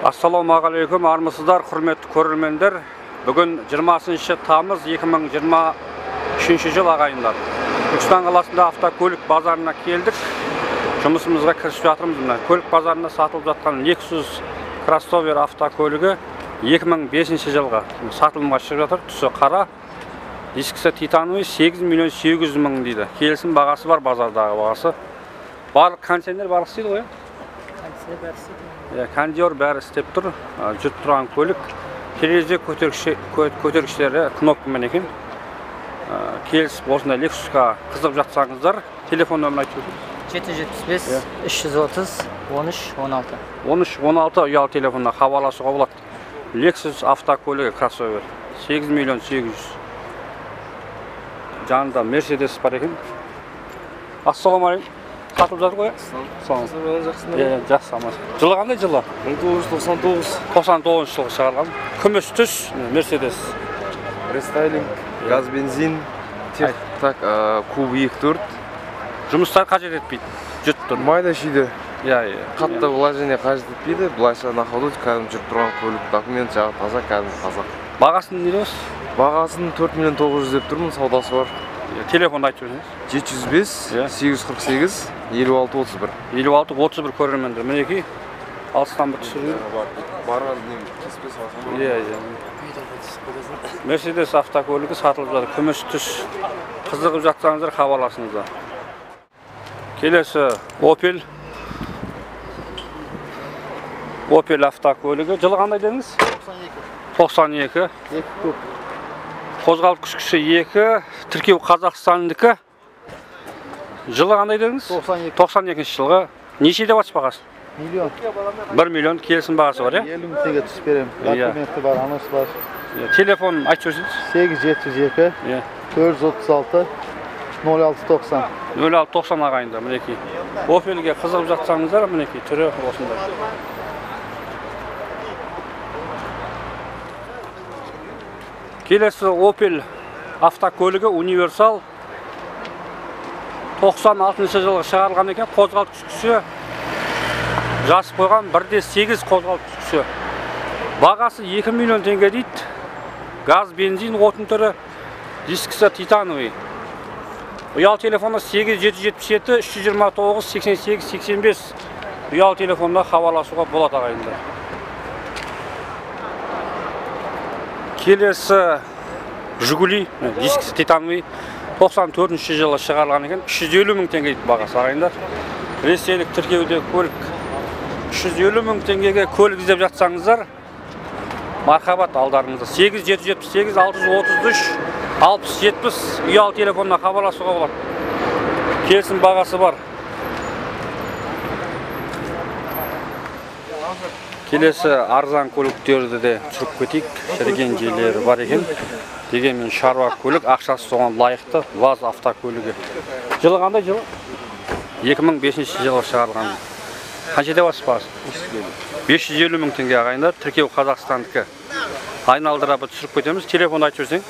Assalamualaikum, armısızlar, hürmetli көрермендер. Bugün 20 Tamız 2023 yıl ağayınlar. Türkistan қаласында avtokolik bazarına geldik. Жұмысымызға кірісіп жатырмыз. Көлік базарында сатылып жатқан Lexus crossover avtokoligi 2005 жылға сатылымға шығып жатыр. Түсі қара, дискісі титановый 8 миллион 800 мың дейді. Келісім бағасы бар, базардағы бағасы. Барлық контейнер барлық істейді ғой? Кондер бәрі істеп тұр. Жүріп тұрған көлік. Терезе көтергіштері кнопкамен екен. Келісіп осындай Lexusқа қызып жатсаңыздар, телефон нөмірін айтып өтіңіз. 775 330 13 16 13-16 ұялы телефонына хабарласуға болады. Lexus автокөлігі кроссовер 8 миллион 800. Жанында Mercedes бар екен. Ассалаумалейкум. Сатылып жатыр ғой? Жақсы. Жылы қандай жылы? 1999. 99 жылғы шығарған. Күміс түс Mercedes. Рестайлинг, газ, бензин, так, куб 2-4. Жұмыстар қажет етпейді. Жүріп тұр. Майда шүйді. Қатты Иә. вложение қажет етпейді. Бұлайша нақылды кәдім жүріп тұрған көлік, документ жағы таза, кәдім қазақ. Бағасын не дейсіз? Бағасын 4 миллион 900 деп тұрмын, саудасы бар. Телефонды айтып өтіңіз. 705 848 56 31. 56-31 көрермендер. Мінекей алыстан бір түсірген. Барған деймін, кеспес алсам. Mercedes автокөлігі сатылып жатыр. Күміс түс. Қызығып жатсаңыздар хабарласыңыздар. Келесі Opel автокөлігі. Жылы қандай дедіңіз? 92. Қозғалып күші 2. Тіркеу Қазақстандікі. Жылы қандай дедіңіз? 92 жылғы. Неше деп атыс бағасы? Миллион. 1 миллион келісім бағасы бар, 50 мың теңге түсіп берем. Документі бар, анонс бар. Телефон айтып өтсеңіз. 872 436 0690. 0690 ағайында, мінекей. Opel'ге қызығып жатсаңыздар, мінекей, түрі осындай. Келесі Opel автокөлігі универсал 96 жылғы шығарылған екен. Қозғалтқыш күші жасып қойған 1.8 қозғалтқыш күші. Бағасы 2 миллион теңге дейді. Газ, бензин, отын түрі, дискісі титановый. Ұялы телефоны 8777 329 88 85. Ұялы телефонда хабарласуға болады ағайында. Келесі Жигули, дискісі титановый, 94 жылы шығарылған екен. 350 мың теңге дейді бағасы ағайындар. Ресейлік тіркеуде көлік 350 мың теңгеге көлік іздеп жатсаңыздар, мархабат алдарыңызда. 8778 633 6070 ұялы телефонына хабарласуға болады. Келісім бағасы бар. Келесі арзан көліктерді де түсіріп кетейік. Шіріген жерлері бар екен. Дегенмен шаруа көлік, ақшасы соған лайықты ВАЗ автокөлігі. Жылы қандай жылы? 2005 жылы шығарылған. Қанша деп атыс бағасы? 550 мың теңге ағайындар. Тіркеу Қазақстандікі. Айналдыра бір түсіріп кетеміз. Телефон айтып өтсең.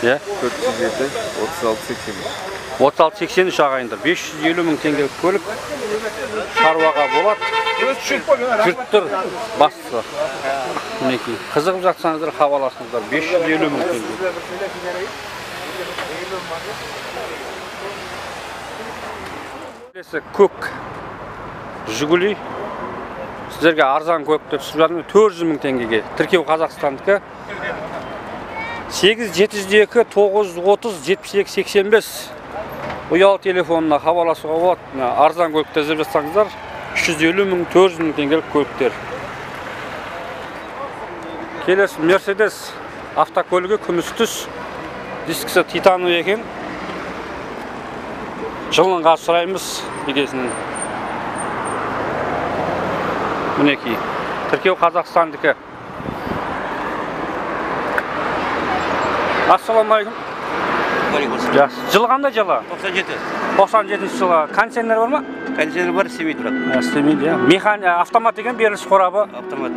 407 36 36-83 ағайындар. 550 мың теңге көлік шаруаға болады. Жүріп тұр бастысы. Мінекей. Қызығып жатсаңыздар хабарласыңыздар. 550 мың теңге. Келесі көк Жигули. Сіздерге арзан көлік деп түсіріп жатырмын. 400 мың теңгеге. Тіркеу Қазақстандікі. 8702 930 72 85. Ұялы телефонына хабарласуға болады. Арзан көлікті іздеп жатсаңыздар 350 мың 400 мың теңгелік көліктер. Келесі Mercedes автокөлігі күміс түс. Дискісі титановый екен. Жылынға сұраймыз дегесін. Мінекей. Тіркеу Қазақстандікі. Ассаламалейкум. Жылы қандай жылы? 97 жылы. Кондиционер бар ма? Кондиционер бар, істемейді бірақ. Істемейді, иә. Автомат деген беріліс қорабы. Автомат.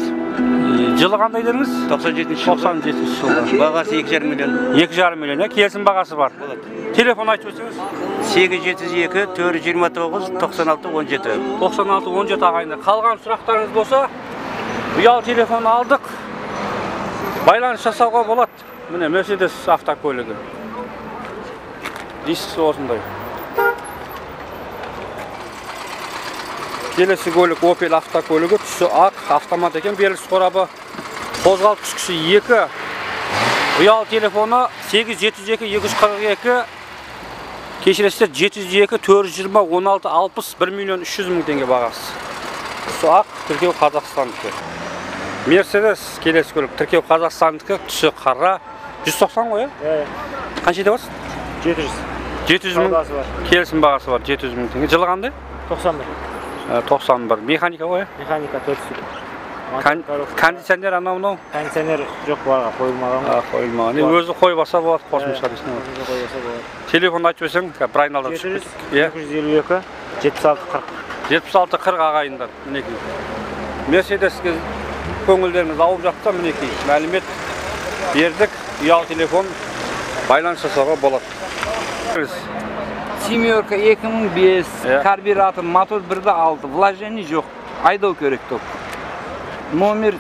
Жылы қандай дедіңіз? 97 жылы. 97 жылы. Бағасы 2,5 миллион. 2,5 миллион, келісім бағасы бар. Болады. Телефон айтып өтсеңіз? 872 429 96 17. 96 17 ағайындар. Қалған сұрақтарыңыз болса, Uyal telefon aldık. Байланыс жасауға болады. Міне Mercedes автокөлігі. Дискісі осындай. Келесі көлік Opel автокөлігі, түсі ақ, автомат екен, беріліс қорабы. Қозғалтқыш күші 2. Uyal телефоны 8702-242, кешіресіздер 702-420-16-60, 1.300.000 теңге бағасы. Түсі ақ, тіркеу Қазақстандікі. Mercedes келесі көлік, тіркеу Қазақстандікі, түсі қара, 190 ғой, қанша еді басы? 700 мың келісім бағасы бар, 700 мың теңге. Жылы қандай? 91. Механика ғой? Механика 4 стүк. Кондиционер анау-мынау? Кондиционер жоқ барға, қойылмаған. Қойылмаған. Өзі қойбаса болады, қосымша дейсің ғой. Телефон айтып өсең, бір айналда түсіп кетсік. 76-40 ағайындар. Мінекей. Мерседеске көңілдеріңіз ауып жатса, мінекей. Мәлімет бердік. Uyal телефон байланыс жасауға болады. Семерка 2005, карбюратор, мотор 1.6, вложение жоқ, айдау керек топ. Номер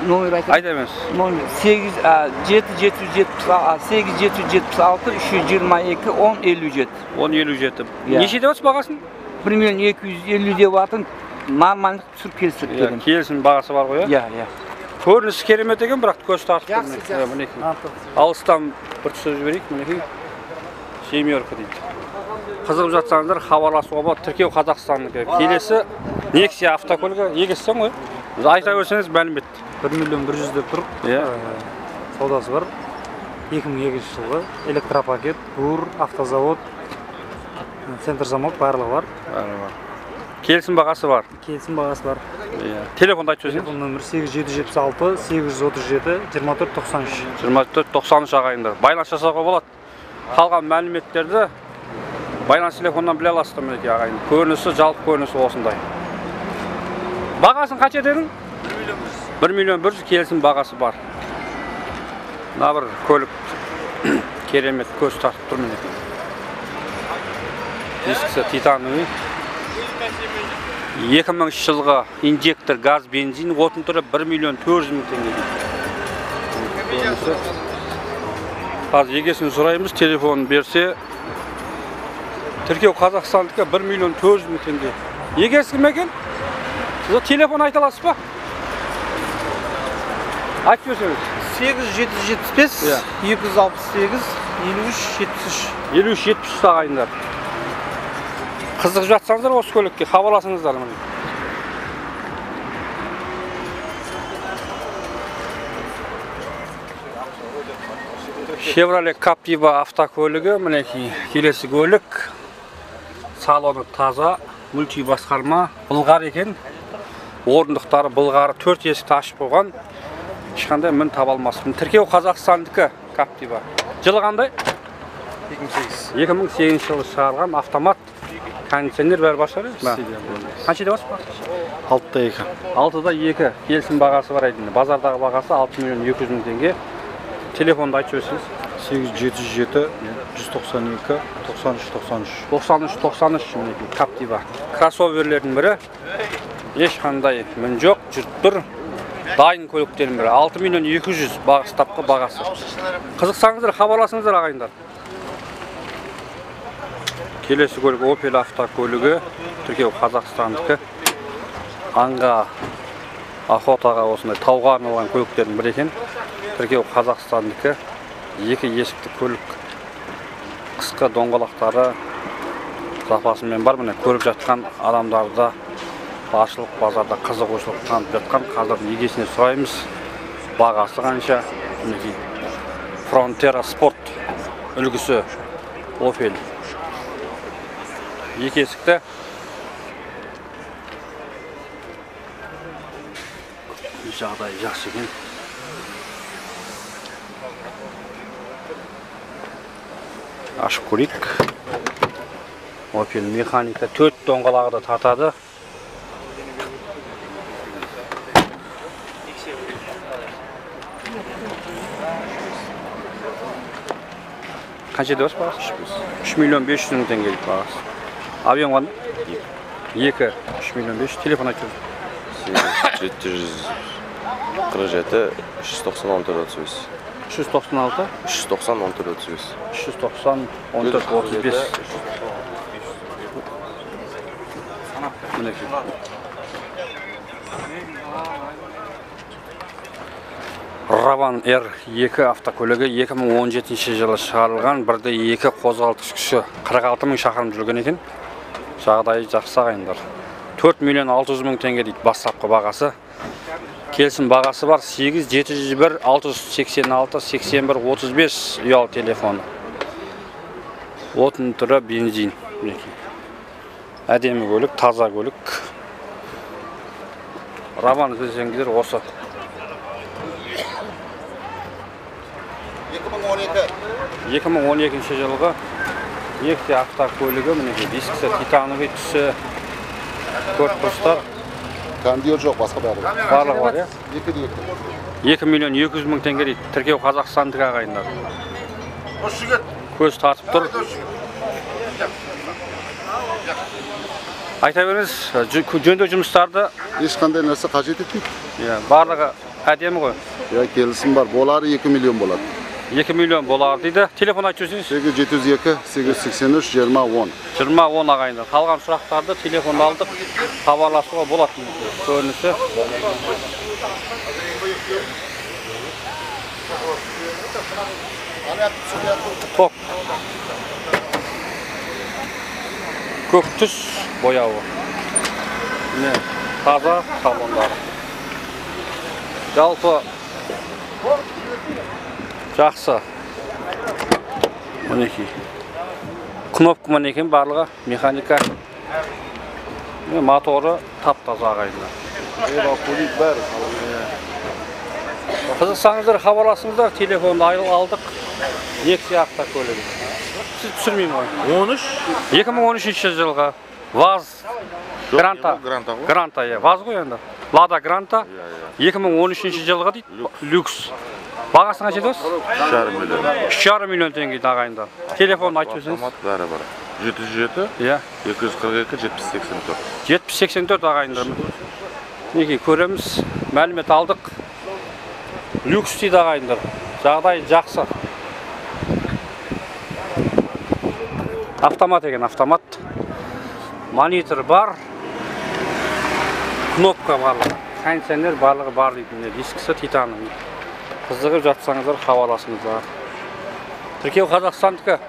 айтамын. Айдамыз. Номер 8776-322-1057. 1057. Неше деп бағасын? 1.250 деп атын нормальдық түсіріп келістіріп беремін. Келісім бағасы бар ғой? Иә. Көрінісі керемет екен, бірақ көз тартып тұрмын. Алыстан бір түсіп жіберейік, мінекей. Семерка дейді. Қызығып жатсаңыздар, хабарласуға болады. Тіркеу Қазақстандікі. Келесі Nexia автокөлігі. Егестен ғой? Айта көрсеңіз мәлімет. 1.100.000 деп тұр. Саудасы бар. 2002 жылғы. Электропакет, ГУР, автозавод, центр замок барлығы бар. Келісім бағасы бар. Телефонды айтып өсеңіз. Телефон нөмір 8776-837-2493. 2493 ағайындар. Байланыс жасауға болады. Қалған мәліметтерді байланыс телефоннан біле аласыздар мінекей ағайын. Көрінісі, жалпы көрінісі осындай. Бағасын қанша дедің? 1.100.000 келісім бағасы бар. Мына бір көлік керемет, көз тартып тұр мінекей. Дискісі титановый. 2000 жылғы инжектор, газ, бензин, отын түрі 1.400.000 теңге дейді. Қазір егесін сұраймыз, телефонын берсе, тіркеу Қазақстандікі 1.400.000 теңге. Егесі кім екен? Сіз телефон айта аласыз ба? Айтып өсеңіз. 8775 268 53-73 ағайындар. Қызық жатсаңыздар осы көлікке хабарласыңыздар. Chevrolet Captiva автокөлігі, мінекей, келесі көлік. Салоны таза, мульти басқарма, былғар екен. Орындықтары былғары, 4 есікті ашып қойған. Ешқандай мін таба алмаспын. Тіркеу Қазақстандікі Captiva. Жылы қандай? 2008 жылы шығарған автомат. Кондиционер бәрі бар шығар? Қанша деп басып? 6-2. Келісім бағасы бар айдың. Базардағы бағасы 6.200.000 теңге. Телефонды айтып өсіңіз. 8772-93-93. мінекей Captiva. Кроссоверлердің бірі. Ешқандай мін жоқ, жүріп тұр. Дайын көліктердің бірі. 6.200.000 бағыстапқы бағасы. Қызықсаңыздар, хабарласыңыздар ағайындар. Келесі көлік Opel автокөлігі, тіркеу Қазақстандікі. Аңға, охотаға осындай тауға арналған көліктердің бірі екен. Тіркеу Қазақстандікі. 2 есікті көлік. Қысқы доңғалақтары запасымен бар. Міне көріп жатқан адамдарда баршылық базарда қызығушылық танытып жатқан. Қазір егесіне сұраймыз. Бағасы қанша? Мінекей Frontera Sport үлгісі Opel. 2 есікті. Жағдай жақсы екен. Ашып көрейік. Opel механика 4 доңғалағы да тартады. Қанша деп бағасы? 3.500.000 теңгелік бағасы. Объем қандай? 2. 3.500.000. Телефон айтып 747 390 1435. 396 390 1435. 390 14 35. Мінекей. Ravon R2 автокөлігі 2017 жылы шығарылған, бірде 2 қозғалтқыш күші 46 мың шақырым жүрген екен. Жағдайы жақсы ағайындар. 4 миллион 600 мың теңге дейді бастапқы бағасы. Келісім бағасы бар 8 701 686 81 35 ұялы телефоны. Отын түрі бензин. Әдемі көлік, таза көлік. Ravon іздесеңіздер осы. 2012 жылғы Nexia автокөлігі, мінекей дискісі титановый түсі, корпустар. Кондиор жоқ, басқа барлығы бар, 2 миллион 200 мың теңге дейді. Тіркеу Қазақстандық ағайындар. Көз тартып тұр. Айта беріңіз, жөндеу жұмыстарды ешқандай нәрсе қажет етпейді. Барлығы әдемі ғой. Келісім бар, болары 2 миллион болады. 2 миллион болар дейді. Телефон айтып жүрсеңіз? 872 883 2010. 2010 ағайындар. Қалған сұрақтарды телефон алдық, хабарласуға болады көрінісі. Топ. Көк түс бояуы. Таза салондары. Жалпы жақсы. Мінекей. Кнопка мінекей барлығы механика. Моторы тап-таза ағайындар. Қызықсаңыздар, хабарласыңыздар, телефонды алдық. Nexia автокөлігі. Сіз түсірмеймін ғой. 2013 жылғы ВАЗ Гранта. Гранта, ВАЗ ғой енді. Лада Гранта 2013 жылғы дейді. Люкс. Бағасын қанша еді осы? 3,5 миллион теңге ағайындар. Телефон айтып өсіңіз. Автомат бәрі бар. 707 242 7084. 7084 ағайындар. Неге көреміз, мәлімет алдық. Люкс дейді ағайындар. Жағдай жақсы. Автомат екен, автомат. Монитор бар. Кнопка барлығы. Кондиционер барлығы бар дейді. Дискісі титановый. Қызығып жатсаңыздар, хабарласыңыздар. Тіркеу Қазақстандікі.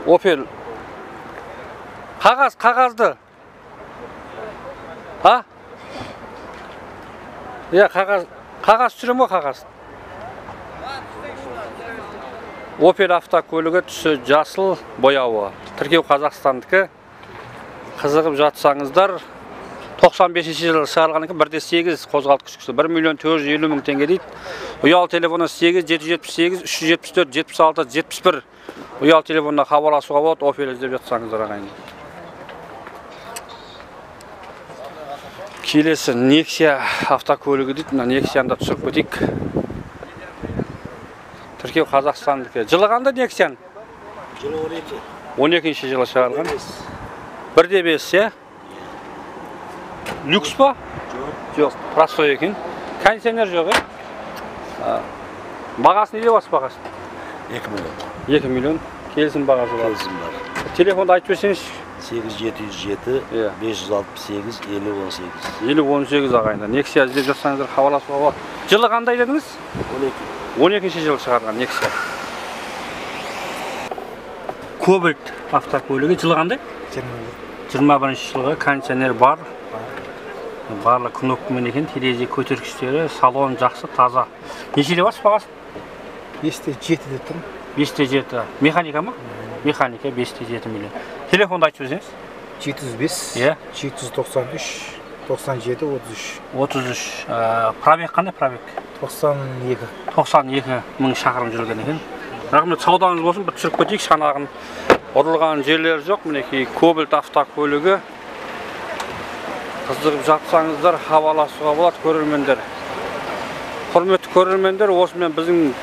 Opel. Қағазды. Қағаз түсірем ғой, қағаз. Opel автокөлігі түсі жасыл бояуы. Тіркеу Қазақстандікі. Қызығып жатсаңыздар, 95 жылы шығарылған екен, 1.8 қозғалтқыш күші, 1 миллион 450 мың теңге дейді. Ұялы телефоны 8 778 374 76 71. Ұялы телефонына хабарласуға болады, Opel іздеп жатсаңыздар ағайындар. Келесі Nexia автокөлігі дейді. Nexia'ны да түсіріп кетейік. Тіркеу Қазақстандікі. Жылы қандай Nexia'ны? Жылы 12 жылы шығарылған. 1.5, Люкс па? Жоқ, простой екен. Кондиционер жоқ, Бағасы неде басы бағасы? 2 миллион. 2 миллион. Келісім бағасы бар. Келісім бар. Телефонды айтып берсеңіз? 8707 568 5018. 5018 ағайындар. Nexia іздеп жатсаңыздар, хабарласуға болады. Жылы қандай дедіңіз? 12 жылы шығарған Nexia. Кобальт автокөлігі жылы қандай? 21 жылғы кондиционер бар. Барлық кнопкамен екен, терезе көтергіштері, салон жақсы, таза. Нешеде бас бағасы? 5-7 деп тұрмын. 5-7. Механика ма? Механика 5-7 миллион. Телефонды айтып өтсеңіз? 705 793 97 33. 33. Пробег қандай пробег? 92 мың шақырым жүрген екен. Рахмет, саудаңыз болсын, бір түсіріп кетейік, шанағын ұрылған жерлері жоқ. Мінекей Кобальт автокөлігі. Қызығып жатсаңыздар, хабарласуға болады көрермендер. Құрметті көрермендер, осымен біздің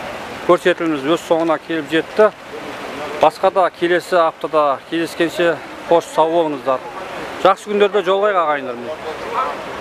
көрсетіліміз өз соңына келіп жетті. Басқа да келесі аптада кездескенше қош сау болыңыздар. Жақсы күндерде жолығайық ағайындар.